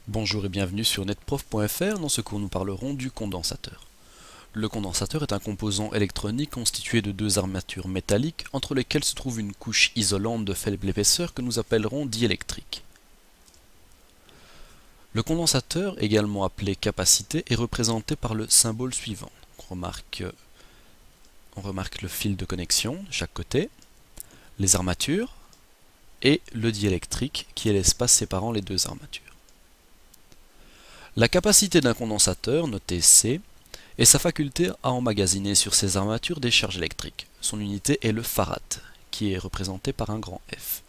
Bonjour et bienvenue sur netprof.fr. Dans ce cours, nous parlerons du condensateur. Le condensateur est un composant électronique constitué de deux armatures métalliques entre lesquelles se trouve une couche isolante de faible épaisseur que nous appellerons diélectrique. Le condensateur, également appelé capacité, est représenté par le symbole suivant. On remarque le fil de connexion de chaque côté, les armatures et le diélectrique qui est l'espace séparant les deux armatures. La capacité d'un condensateur, notée C, est sa faculté à emmagasiner sur ses armatures des charges électriques. Son unité est le farad, qui est représenté par un grand F.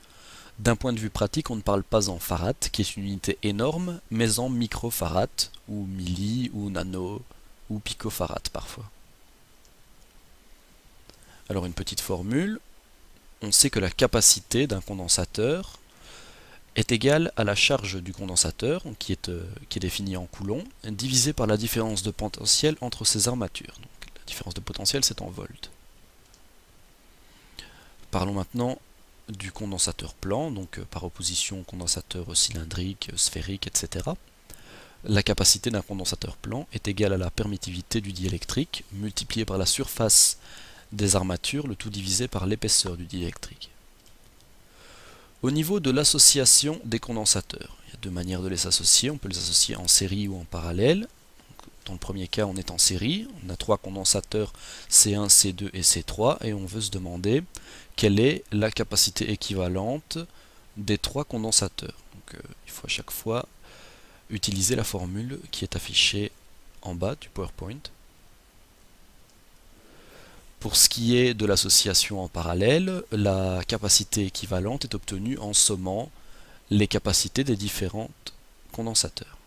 D'un point de vue pratique, on ne parle pas en farad, qui est une unité énorme, mais en microfarad, ou milli, ou nano, ou picofarad parfois. Alors une petite formule, on sait que la capacité d'un condensateur est égale à la charge du condensateur, qui est définie en coulombs, divisée par la différence de potentiel entre ses armatures. Donc, la différence de potentiel, c'est en volts. Parlons maintenant du condensateur plan, donc par opposition au condensateur cylindrique, sphérique, etc. La capacité d'un condensateur plan est égale à la permittivité du diélectrique, multipliée par la surface des armatures, le tout divisé par l'épaisseur du diélectrique. Au niveau de l'association des condensateurs, il y a deux manières de les associer. On peut les associer en série ou en parallèle. Dans le premier cas, on est en série. On a trois condensateurs C1, C2 et C3 et on veut se demander quelle est la capacité équivalente des trois condensateurs. Donc, il faut à chaque fois utiliser la formule qui est affichée en bas du PowerPoint. Pour ce qui est de l'association en parallèle, la capacité équivalente est obtenue en sommant les capacités des différents condensateurs.